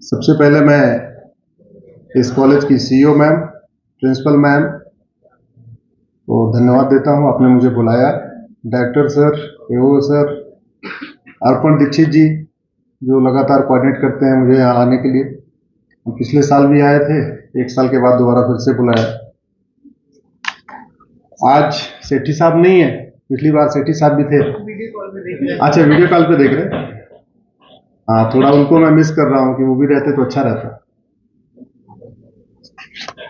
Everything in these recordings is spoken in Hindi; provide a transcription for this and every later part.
सबसे पहले मैं इस कॉलेज की सीईओ मैम, प्रिंसिपल मैम को धन्यवाद देता हूं, आपने मुझे बुलाया। डायरेक्टर सर, एओ सर, अर्पण दीक्षित जी जो लगातार कोऑर्डिनेट करते हैं मुझे यहाँ आने के लिए। हम पिछले साल भी आए थे, एक साल के बाद दोबारा फिर से बुलाया। आज सेठी साहब नहीं है, पिछली बार सेठी साहब भी थे। अच्छा, वीडियो कॉल पे देख रहे हैं। हाँ, थोड़ा उनको मैं मिस कर रहा हूँ कि वो भी रहते तो अच्छा रहता।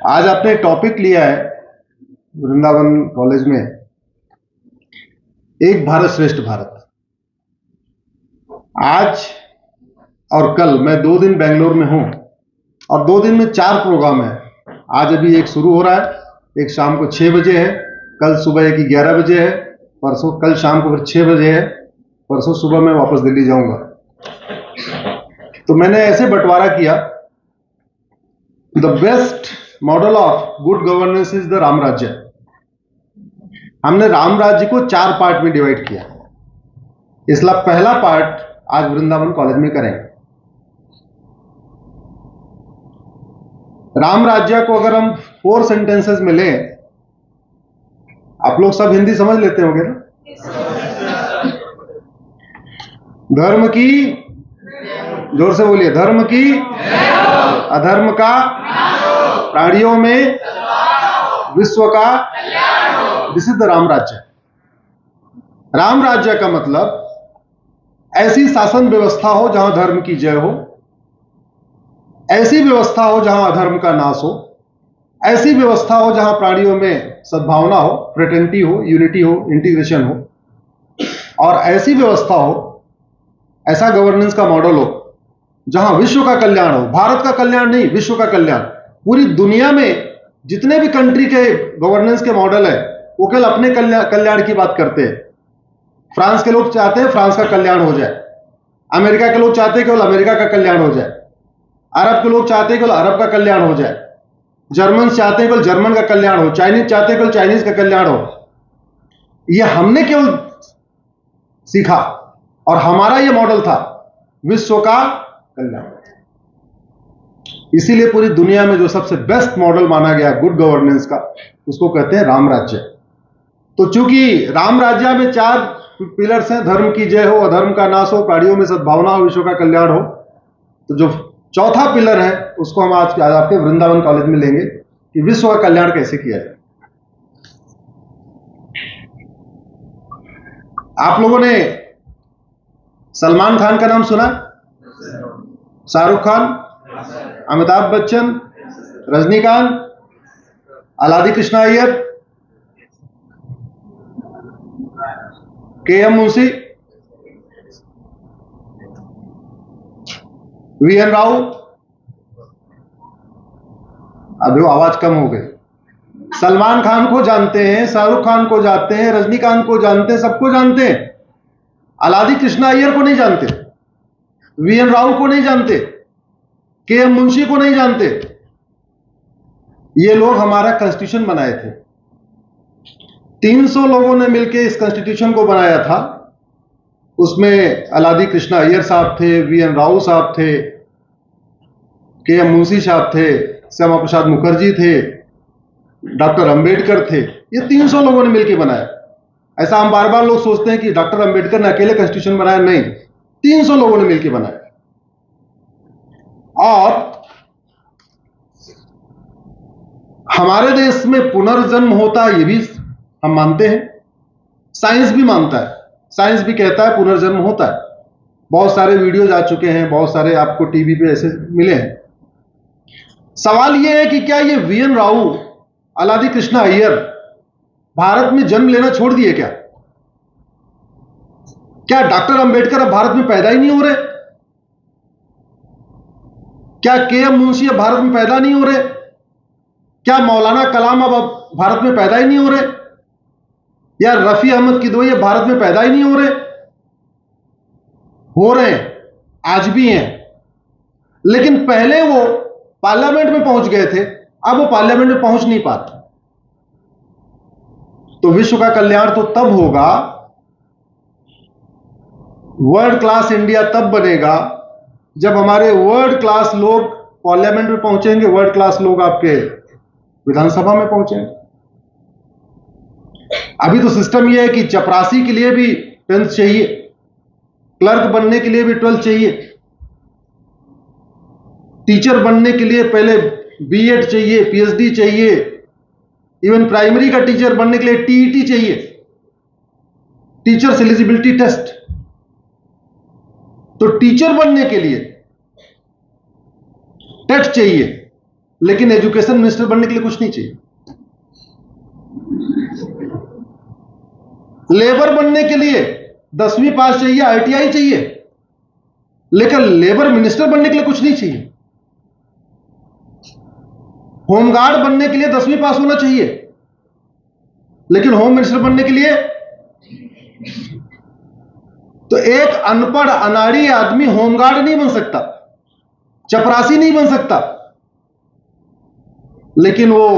आज आपने टॉपिक लिया है वृंदावन कॉलेज में, एक भारत श्रेष्ठ भारत। आज और कल मैं 2 दिन बेंगलोर में हूं और 2 दिन में 4 प्रोग्राम है। आज अभी एक शुरू हो रहा है, एक शाम को 6 बजे है, कल सुबह एक 11 बजे है, परसों कल शाम को फिर 6 बजे है, परसों सुबह मैं वापस दिल्ली जाऊंगा। तो मैंने ऐसे बंटवारा किया, the best model of good governance is the Ram राज्य। हमने राम राज्य को 4 पार्ट में डिवाइड किया, इसलिए पहला पार्ट आज वृंदावन कॉलेज में करेंगे। राम राज्य को अगर हम 4 सेंटेंसेस में लें, आप लोग सब हिंदी समझ लेते होंगे ना? धर्म की, जोर से बोलिए, धर्म की, अधर्म का, प्राणियों में, विश्व का, दिस इज द राम राज्य। राम राज्य का मतलब ऐसी शासन व्यवस्था हो जहां धर्म की जय हो, ऐसी व्यवस्था हो जहां अधर्म का नाश हो, ऐसी व्यवस्था हो जहां प्राणियों में सद्भावना हो, फ्रेटर्निटी हो, यूनिटी हो, इंटीग्रेशन हो, और ऐसी व्यवस्था हो, ऐसा गवर्नेंस का मॉडल हो जहां विश्व का कल्याण हो। भारत का कल्याण नहीं, विश्व का कल्याण। पूरी दुनिया में जितने भी कंट्री के गवर्नेंस के मॉडल है वो केवल अपने कल्याण की बात करते हैं। फ्रांस के लोग चाहते हैं फ्रांस का कल्याण हो जाए, अमेरिका के लोग चाहते हैं केवल अमेरिका का कल्याण हो जाए, अरब के लोग चाहते हैं केवल अरब का कल्याण हो जाए, जर्मन चाहते हैं केवल जर्मन का कल्याण हो, चाइनीज चाहते हैं केवल चाइनीज का कल्याण हो। यह हमने केवल सीखा और हमारा यह मॉडल था विश्व का कल्याण। इसीलिए पूरी दुनिया में जो सबसे बेस्ट मॉडल माना गया गुड गवर्नेंस का, उसको कहते हैं राम राज्य। तो चूंकि राम राज्य में 4 पिलर्स हैं, धर्म की जय हो, अधर्म का नाश हो, प्राणियों में सद्भावना हो, विश्व का कल्याण हो, तो जो चौथा पिलर है उसको हम आज आपके वृंदावन कॉलेज में लेंगे कि विश्व का कल्याण कैसे किया जाए। आप लोगों ने सलमान खान का नाम सुना? शाहरुख खान, अमिताभ बच्चन, रजनीकांत, अलादी कृष्णा अय्यर, के.एम. मुंशी, वी.एन. राव। अभी आवाज कम हो गई। सलमान खान को जानते हैं, शाहरुख खान को जानते हैं, रजनीकांत को जानते हैं, सबको जानते हैं। अलादी कृष्णा अय्यर को नहीं जानते, वी.एन. राव को नहीं जानते, के.एम. मुंशी को नहीं जानते। ये लोग हमारा कॉन्स्टिट्यूशन बनाए थे। 300 लोगों ने मिलकर इस कॉन्स्टिट्यूशन को बनाया था। उसमें अलादी कृष्णा अय्यर साहब थे, वी.एन. राव साहब थे, के.एम. मुंशी साहब थे, श्यामा प्रसाद मुखर्जी थे, डॉक्टर अंबेडकर थे। ये 300 लोगों ने मिलकर बनाया। ऐसा हम बार बार लोग सोचते हैं कि डॉक्टर अंबेडकर ने अकेले कॉन्स्टिट्यूशन बनाया, नहीं, 300 लोगों ने मिलकर बनाया। और हमारे देश में पुनर्जन्म होता है, ये भी हम मानते हैं, साइंस भी मानता है। साइंस भी कहता है पुनर्जन्म होता है। बहुत सारे वीडियोज आ चुके हैं, बहुत सारे आपको टीवी पे ऐसे मिले हैं। सवाल यह है कि क्या ये वी.एन. राव, अलादी कृष्णा अय्यर भारत में जन्म लेना छोड़ दिए क्या? क्या डॉक्टर अंबेडकर अब भारत में पैदा ही नहीं हो रहे? क्या के.एम. मुंशी अब भारत में पैदा नहीं हो रहे? क्या मौलाना कलाम अब भारत में पैदा ही नहीं हो रहे? या रफी अहमद किदवई अब भारत में पैदा ही नहीं हो रहे? हो रहे हैं, आज भी हैं। लेकिन पहले वो पार्लियामेंट में पहुंच गए थे, अब वो पार्लियामेंट में पहुंच नहीं पाते। तो विश्व का कल्याण तो तब होगा, वर्ल्ड क्लास इंडिया तब बनेगा जब हमारे वर्ल्ड क्लास लोग पार्लियामेंट में पहुंचेंगे, वर्ल्ड क्लास लोग आपके विधानसभा में पहुंचेंगे। अभी तो सिस्टम यह है कि चपरासी के लिए भी 10th चाहिए, क्लर्क बनने के लिए भी 12th चाहिए, टीचर बनने के लिए पहले बीएड चाहिए, पीएचडी चाहिए, इवन प्राइमरी का टीचर बनने के लिए टीईटी चाहिए, टीचर्स एलिजिबिलिटी टेस्ट। तो टीचर बनने के लिए टेट चाहिए, लेकिन एजुकेशन मिनिस्टर बनने के लिए कुछ नहीं चाहिए। लेबर बनने के लिए 10वीं पास चाहिए, आईटीआई चाहिए, लेकिन लेबर मिनिस्टर बनने के लिए कुछ नहीं चाहिए। होमगार्ड बनने के लिए 10वीं पास होना चाहिए, लेकिन होम मिनिस्टर बनने के लिए तो एक अनपढ़ अनाड़ी आदमी होमगार्ड नहीं बन सकता, चपरासी नहीं बन सकता, लेकिन वो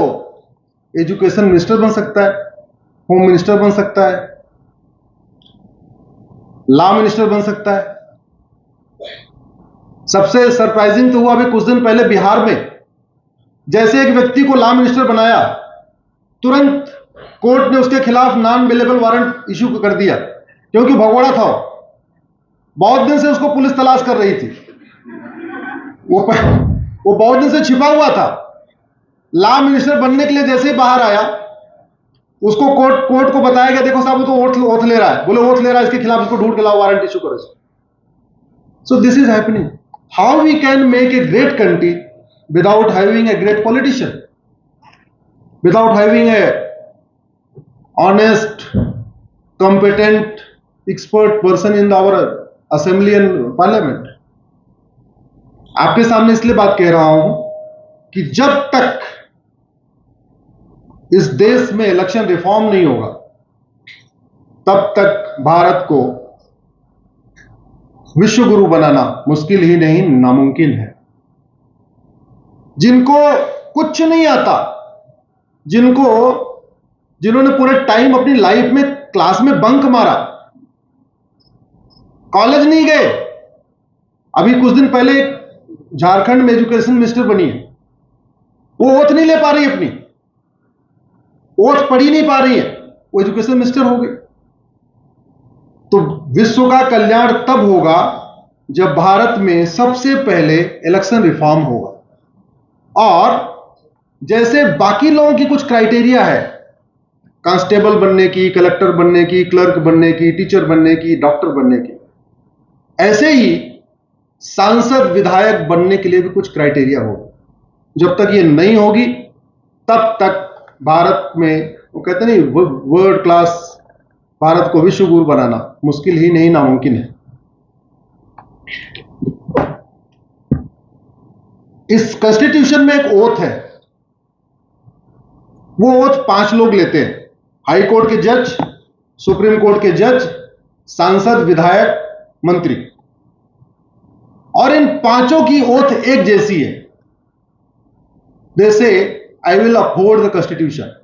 एजुकेशन मिनिस्टर बन सकता है, होम मिनिस्टर बन सकता है, लॉ मिनिस्टर बन सकता है। सबसे सरप्राइजिंग तो हुआ अभी कुछ दिन पहले बिहार में, जैसे एक व्यक्ति को लॉ मिनिस्टर बनाया, तुरंत कोर्ट ने उसके खिलाफ नॉन बेलेबल वारंट इशू कर दिया, क्योंकि भगोड़ा था। बहुत दिन से उसको पुलिस तलाश कर रही थी, वो बहुत दिन से छिपा हुआ था। लॉ मिनिस्टर बनने के लिए जैसे ही बाहर आया, उसको कोर्ट को बताया गया, देखो साहब वो तो ओथ ले रहा है, बोले ओथ ले रहा है, इसके खिलाफ इसको ढूंढ के लाओ, वारंट इशू करो। So this is happening. How we can make a great country without having a great politician, without having a honest, competent, expert person in our assembly and parliament. आपके सामने इसलिए बात कह रहा हूं कि जब तक इस देश में इलेक्शन रिफॉर्म नहीं होगा, तब तक भारत को विश्व गुरु बनाना मुश्किल ही नहीं, नामुमकिन है। जिनको कुछ नहीं आता, जिन्होंने पूरे टाइम अपनी लाइफ में क्लास में बंक मारा, कॉलेज नहीं गए। अभी कुछ दिन पहले झारखंड में एजुकेशन मिनिस्टर बनी है, वो ओथ नहीं ले पा रही, अपनी ओथ पढ़ी नहीं पा रही है, वो एजुकेशन मिनिस्टर हो गई। तो विश्व का कल्याण तब होगा जब भारत में सबसे पहले इलेक्शन रिफॉर्म होगा। और जैसे बाकी लोगों की कुछ क्राइटेरिया है, कांस्टेबल बनने की, कलेक्टर बनने की, क्लर्क बनने की, टीचर बनने की, डॉक्टर बनने की, ऐसे ही सांसद विधायक बनने के लिए भी कुछ क्राइटेरिया होगा। जब तक ये नहीं होगी, तब तक भारत में, वो कहते नहीं, वर्ल्ड क्लास भारत को विश्व गुरु बनाना मुश्किल ही नहीं, नामुमकिन है। इस कॉन्स्टिट्यूशन में एक ओथ है, वो ओथ 5 लोग लेते हैं, हाई कोर्ट के जज, सुप्रीम कोर्ट के जज, सांसद, विधायक, मंत्री, और इन 5 की ओथ एक जैसी है। दे से I will uphold the constitution,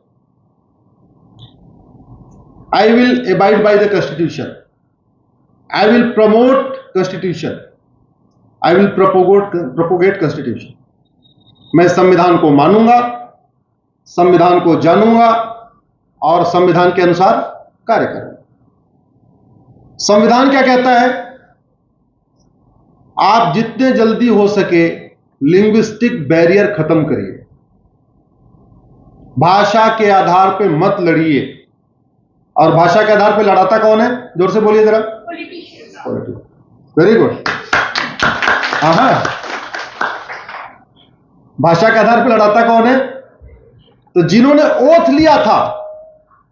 I will abide by the constitution, I will promote constitution, I will propagate constitution. मैं संविधान को मानूंगा, संविधान को जानूंगा और संविधान के अनुसार कार्य करूंगा। संविधान क्या कहता है? आप जितने जल्दी हो सके लिंग्विस्टिक बैरियर खत्म करिए, भाषा के आधार पे मत लड़िए। और भाषा के आधार पे लड़ाता कौन है? जोर से बोलिए जरा। पॉलिटिशियन। Very good. हाँ, भाषा के आधार पर लड़ाता कौन है? तो जिन्होंने ओथ लिया था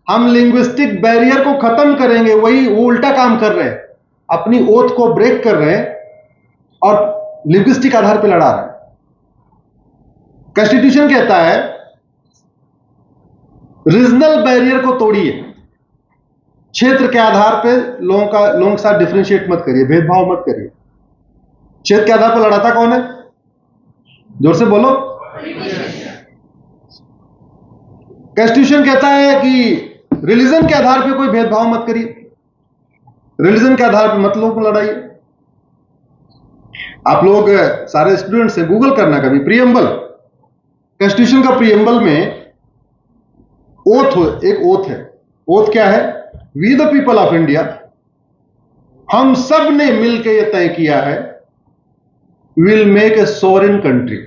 हम लिंग्विस्टिक बैरियर को खत्म करेंगे, वही वो उल्टा काम कर रहे हैं, अपनी ओथ को ब्रेक कर रहे हैं और लिंग्विस्टिक आधार पर लड़ा रहे हैं। कॉन्स्टिट्यूशन कहता है रीजनल बैरियर को तोड़िए, क्षेत्र के आधार पर लोगों के साथ डिफरेंशिएट मत करिए, भेदभाव मत करिए। क्षेत्र के आधार पर लड़ाता कौन है? जोर से बोलो। कॉन्स्टिट्यूशन कहता है कि रिलीजन के आधार पर कोई भेदभाव मत करिए, रिलीजन के आधार पर मत लोगों को लड़ाइए। आप लोग सारे स्टूडेंट्स हैं, गूगल करना कभी प्रीएम्बल, कॉन्स्टिट्यूशन का प्रीएम्बल में ओथ हो, एक ओथ है। ओथ क्या है? We the people of India, हम सब ने मिलकर यह तय किया है, will make a sovereign country.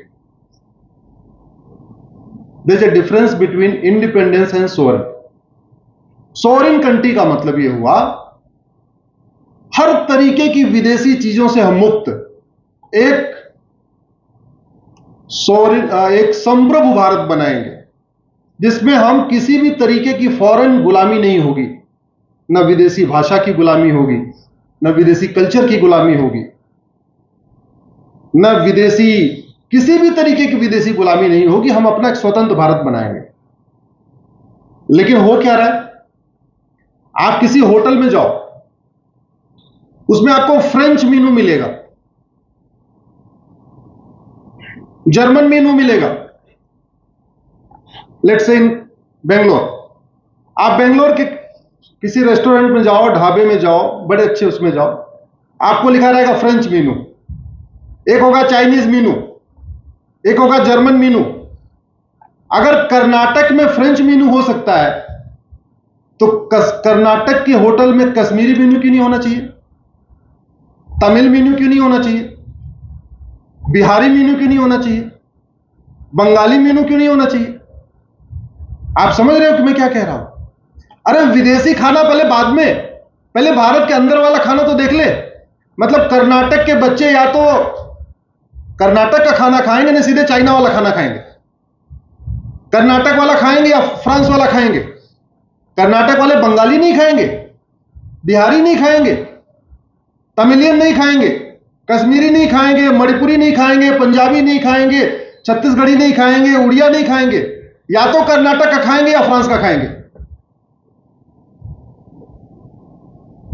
There is a difference between independence and sovereign. Sovereign country का मतलब यह हुआ हर तरीके की विदेशी चीजों से हम मुक्त, एक सोवरेन, एक संप्रभु भारत बनाएंगे जिसमें हम किसी भी तरीके की फॉरेन गुलामी नहीं होगी, न विदेशी भाषा की गुलामी होगी, न विदेशी कल्चर की गुलामी होगी, न विदेशी किसी भी तरीके की विदेशी गुलामी नहीं होगी। हम अपना एक स्वतंत्र भारत बनाएंगे। लेकिन हो क्या रहा है? आप किसी होटल में जाओ, उसमें आपको फ्रेंच मेनू मिलेगा, जर्मन मेनू मिलेगा। लेट्स से इन बेंगलोर, आप बेंगलोर के किसी रेस्टोरेंट में जाओ, ढाबे में जाओ, बड़े अच्छे उसमें जाओ, आपको लिखा रहेगा फ्रेंच मेनू, एक होगा चाइनीज मेनू, एक होगा जर्मन मेनू। अगर कर्नाटक में फ्रेंच मेनू हो सकता है तो कर्नाटक के होटल में कश्मीरी मेनू क्यों नहीं होना चाहिए? तमिल मेनू क्यों नहीं होना चाहिए? बिहारी मेनू क्यों नहीं होना चाहिए? बंगाली मेनू क्यों नहीं होना चाहिए? आप समझ रहे हो कि मैं क्या कह रहा हूं? अरे विदेशी खाना पहले बाद में, पहले भारत के अंदर वाला खाना तो देख ले। मतलब कर्नाटक के बच्चे या तो कर्नाटक का खाना खाएंगे, ना सीधे चाइना वाला खाना खाएंगे। कर्नाटक वाला खाएंगे या फ्रांस वाला खाएंगे। कर्नाटक वाले बंगाली नहीं खाएंगे, बिहारी नहीं खाएंगे, तमिलियन नहीं खाएंगे, कश्मीरी नहीं खाएंगे, मणिपुरी नहीं खाएंगे, पंजाबी नहीं खाएंगे, छत्तीसगढ़ी नहीं खाएंगे, उड़िया नहीं खाएंगे। या तो कर्नाटक का खाएंगे या फ्रांस का खाएंगे।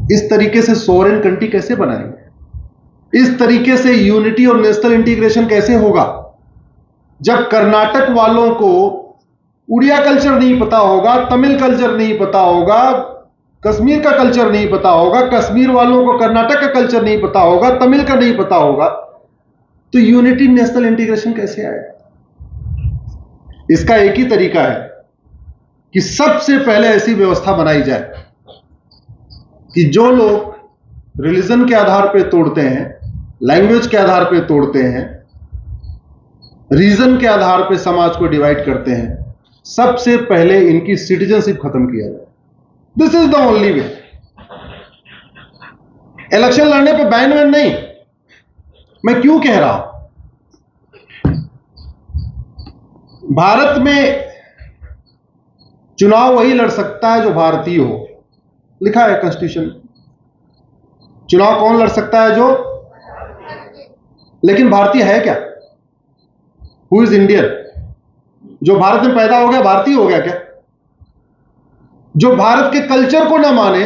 इस तरीके से सोवरेन कंट्री कैसे बनाएंगे? इस तरीके से यूनिटी और नेशनल इंटीग्रेशन कैसे होगा जब कर्नाटक वालों को उड़िया कल्चर नहीं पता होगा, तमिल कल्चर नहीं पता होगा, कश्मीर का कल्चर नहीं पता होगा, कश्मीर वालों को कर्नाटक का कल्चर नहीं पता होगा, तमिल का नहीं पता होगा, तो यूनिटी नेशनल इंटीग्रेशन कैसे आएगा? इसका एक ही तरीका है कि सबसे पहले ऐसी व्यवस्था बनाई जाए कि जो लोग रिलीजन के आधार पर तोड़ते हैं, लैंग्वेज के आधार पर तोड़ते हैं, रीजन के आधार पर समाज को डिवाइड करते हैं, सबसे पहले इनकी सिटीजनशिप खत्म किया जाए। This is the only way. Election लड़ने पे बैन वैन नहीं। मैं क्यों कह रहा हूं? भारत में चुनाव वही लड़ सकता है जो भारतीय हो, लिखा है कॉन्स्टिट्यूशन। चुनाव कौन लड़ सकता है? जो, लेकिन भारतीय है क्या? Who is Indian? जो भारत में पैदा हो गया भारतीय हो गया क्या? जो भारत के कल्चर को ना माने,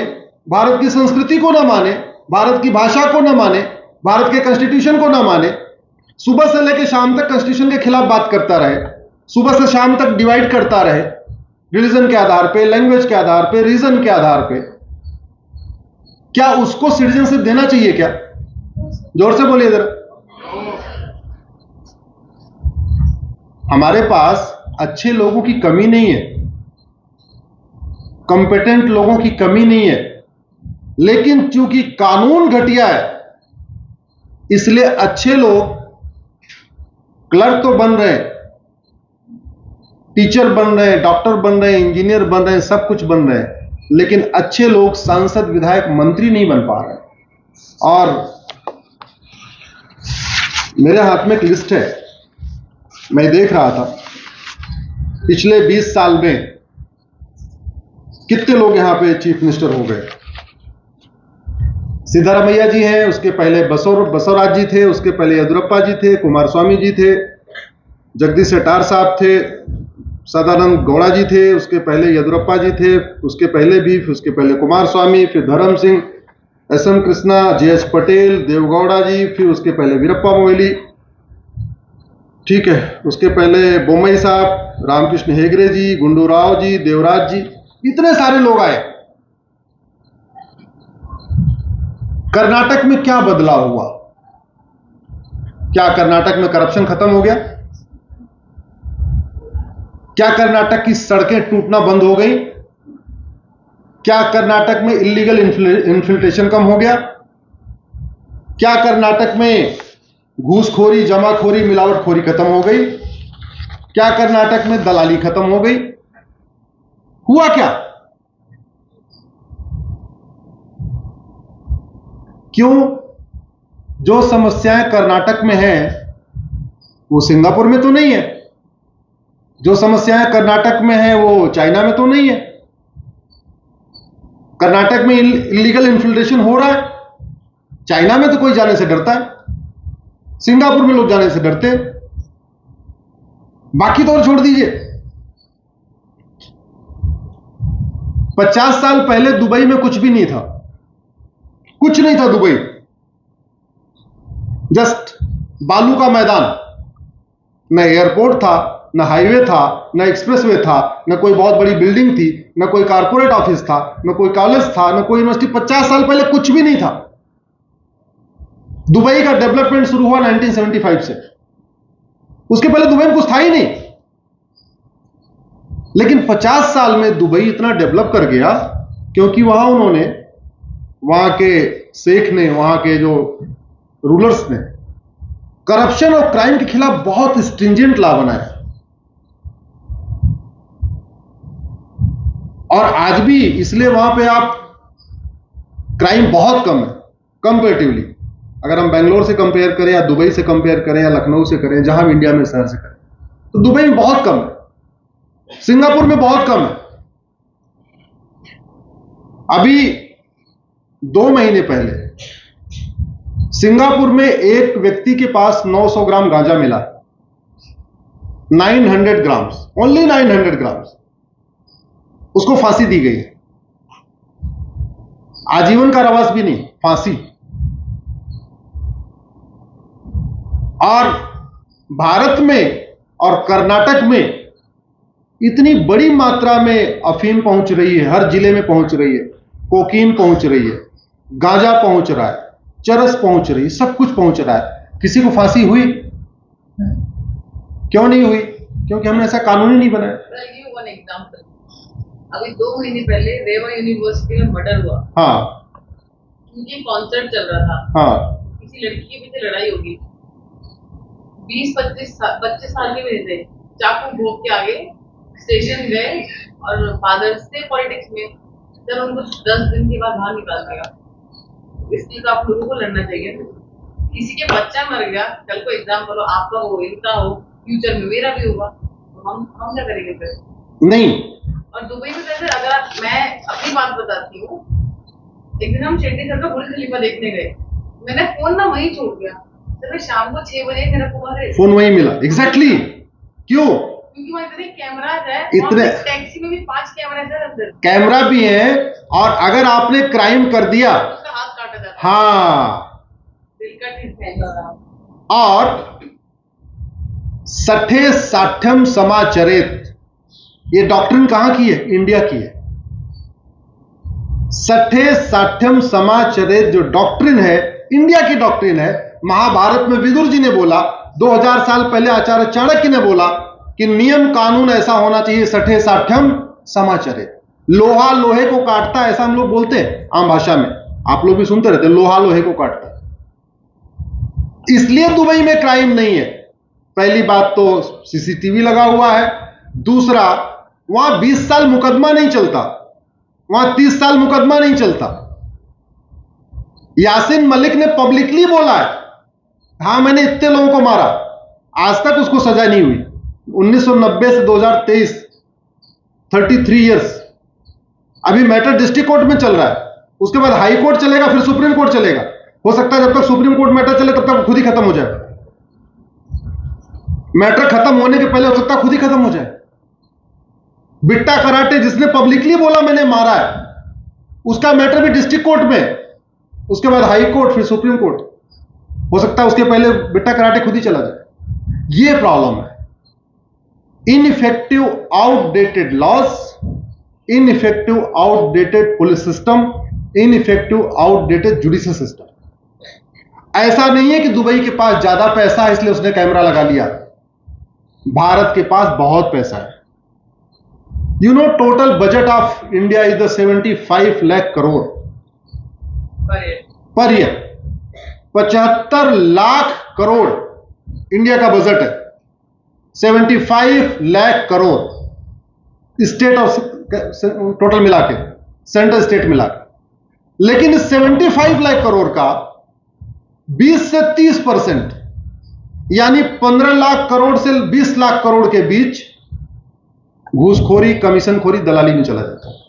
भारत की संस्कृति को ना माने, भारत की भाषा को ना माने, भारत के कॉन्स्टिट्यूशन को ना माने, सुबह से लेकर शाम तक कॉन्स्टिट्यूशन के खिलाफ बात करता रहे, सुबह से शाम तक डिवाइड करता रहे, रिलीजन के आधार पे, लैंग्वेज के आधार पे, रीजन के आधार पे, क्या उसको सिटीजनशिप देना चाहिए क्या? जोर से बोलिए जरा। हमारे पास अच्छे लोगों की कमी नहीं है, कॉम्पिटेंट लोगों की कमी नहीं है, लेकिन चूंकि कानून घटिया है इसलिए अच्छे लोग क्लर्क तो बन रहे हैं, टीचर बन रहे हैं, डॉक्टर बन रहे हैं, इंजीनियर बन रहे हैं, सब कुछ बन रहे हैं, लेकिन अच्छे लोग सांसद, विधायक, मंत्री नहीं बन पा रहे। और मेरे हाथ में एक लिस्ट है, मैं देख रहा था पिछले 20 साल में कितने लोग यहां पे चीफ मिनिस्टर हो गए। सिद्धारमैया जी हैं, उसके पहले बसवराज जी थे, उसके पहले येदियुरप्पा जी थे, कुमारस्वामी जी थे, जगदीश शेट्टार साहब थे, सदानंद गौड़ा जी थे, उसके पहले येदियुरप्पा जी थे, उसके पहले भी, फिर उसके पहले कुमारस्वामी, फिर धर्म सिंह, एस.एम. कृष्णा, जे.एच. पटेल, देवगौड़ा जी, फिर उसके पहले वीरप्पा मोइली, ठीक है, उसके पहले बोम्मई साहब, रामकृष्ण हेगड़े जी, गुंडू राव जी, देवराज जी, इतने सारे लोग आए। कर्नाटक में क्या बदलाव हुआ? क्या कर्नाटक में करप्शन खत्म हो गया? क्या कर्नाटक की सड़कें टूटना बंद हो गई? क्या कर्नाटक में इलीगल इन्फिल्ट्रेशन कम हो गया? क्या कर्नाटक में घूसखोरी, जमाखोरी, मिलावटखोरी खत्म हो गई? क्या कर्नाटक में दलाली खत्म हो गई? हुआ क्या? क्यों? जो समस्याएं कर्नाटक में हैं वो सिंगापुर में तो नहीं है, जो समस्याएं कर्नाटक में हैं वो चाइना में तो नहीं है। कर्नाटक में इलीगल इन्फिल्ट्रेशन हो रहा है, चाइना में तो कोई जाने से डरता है, सिंगापुर में लोग जाने से डरते हैं, बाकी तो और छोड़ दीजिए। 50 साल पहले दुबई में कुछ भी नहीं था, कुछ नहीं था दुबई, जस्ट बालू का मैदान, न एयरपोर्ट था, न हाईवे था, न एक्सप्रेसवे था, न कोई बहुत बड़ी बिल्डिंग थी, न कोई कारपोरेट ऑफिस था, न कोई कॉलेज था, न कोई यूनिवर्सिटी। 50 साल पहले कुछ भी नहीं था। दुबई का डेवलपमेंट शुरू हुआ 1975 से, उसके पहले दुबई में कुछ था ही नहीं। लेकिन 50 साल में दुबई इतना डेवलप कर गया क्योंकि वहां के शेख ने, वहां के जो रूलर्स ने करप्शन और क्राइम के खिलाफ बहुत स्ट्रिंजेंट लॉ बनाया। और आज भी इसलिए वहां पे आप क्राइम बहुत कम है कंपैरेटिवली। अगर हम बेंगलोर से कंपेयर करें या दुबई से कंपेयर करें या लखनऊ से करें, जहां भी इंडिया में शहर से करें, तो दुबई में बहुत कम है, सिंगापुर में बहुत कम है। अभी 2 महीने पहले सिंगापुर में एक व्यक्ति के पास 900 ग्राम गांजा मिला, 900 ग्राम्स, ओनली 900 ग्राम्स। उसको फांसी दी गई, आजीवन कारावास भी नहीं, फांसी। और भारत में और कर्नाटक में इतनी बड़ी मात्रा में अफीम पहुंच रही है, हर जिले में पहुंच रही है, कोकीन पहुंच रही है, गांजा पहुंच रहा है, चरस पहुंच रही है, सब कुछ पहुंच रहा है। किसी को फांसी हुई? क्यों नहीं हुई? क्योंकि हमने ऐसा कानून ही नहीं बनाया। वन एग्जांपल, अभी 2 महीने पहले रेवा यूनिवर्सिटी में मर्डर हुआ। हाँ, उनकी कॉन्सर्ट चल रहा था। हाँ, किसी लड़की के पीछे लड़ाई होगी, 20-25 साल के मेरे थे, चाकू भोग के आगे स्टेशन गए और फादर्स थे पॉलिटिक्स में, जब उनको 10 दिन के बाद बाहर निकाल दिया। इसलिए तो आप लोगों को लड़ना चाहिए। किसी के बच्चा मर गया, कल को एग्जाम करो, आपका हो, इनका हो, फ्यूचर में मेरा भी होगा, तो हम क्या करेंगे फिर? नहीं। और दुबई में कैसे, अगर मैं अपनी बात बताती हूँ, एक दिन हम शेट्टी सर का बुर्ज खलीफा देखने गए, मैंने फोन ना वहीं छोड़ दिया। तो शाम को 6 बजे मेरा फोन वहीं मिला। एग्जैक्टली। क्यों? क्योंकि वहाँ इतने कैमराज है, इतने टैक्सी में भी 5 कैमरा है अंदर, कैमरा भी है। और अगर आपने क्राइम कर दिया, उसका हाथ काटा जाता है। हाँ, दिल का ठीक। और सठे साठ्यम समाचरित, ये डॉक्ट्रिन कहां की है? इंडिया की है। सठे साठ्यम समाचरित जो डॉक्ट्रिन है, इंडिया की डॉक्ट्रिन है। महाभारत में विदुर जी ने बोला, 2000 साल पहले आचार्य चाणक्य ने बोला कि नियम कानून ऐसा होना चाहिए, सठे साठ्यम समाचरित। लोहा लोहे को काटता है, ऐसा हम लोग बोलते हैं आम भाषा में, आप लोग भी सुनते रहते, लोहा लोहे को काटता है। इसलिए दुबई में क्राइम नहीं है। पहली बात तो सीसीटीवी लगा हुआ है, दूसरा वहां 20 साल मुकदमा नहीं चलता, वहां 30 साल मुकदमा नहीं चलता। यासीन मलिक ने पब्लिकली बोला है, हाँ मैंने इतने लोगों को मारा, आज तक उसको सजा नहीं हुई। 1990 से 2023, 33 इयर्स। अभी मैटर डिस्ट्रिक्ट कोर्ट में चल रहा है, उसके बाद हाई कोर्ट चलेगा, फिर सुप्रीम कोर्ट चलेगा। हो सकता है जब तक सुप्रीम कोर्ट मैटर चले तब तक खुद ही खत्म हो जाए। मैटर खत्म होने के पहले हो सकता है खुद ही खत्म हो जाए। बिट्टा कराटे जिसने पब्लिकली बोला मैंने मारा है, उसका मैटर भी डिस्ट्रिक्ट कोर्ट में, उसके बाद हाई कोर्ट, फिर सुप्रीम कोर्ट। हो सकता है उसके पहले बिट्टा कराटे खुद ही चला जाए। यह प्रॉब्लम है। Ineffective outdated laws, ineffective outdated police system, ineffective outdated judicial system. ऐसा नहीं है कि दुबई के पास ज्यादा पैसा है इसलिए उसने कैमरा लगा लिया। भारत के पास बहुत पैसा है। You know, total budget of India is the 75 lakh crore per year. 75 lakh crore India का बजट है। 75 लाख करोड़ स्टेट और टोटल मिला के, सेंट्रल स्टेट मिला के। लेकिन इस 75 लाख करोड़ का 20 से 30% यानी 15 लाख करोड़ से 20 लाख करोड़ के बीच घूसखोरी, कमीशनखोरी, दलाली में चला जाता है।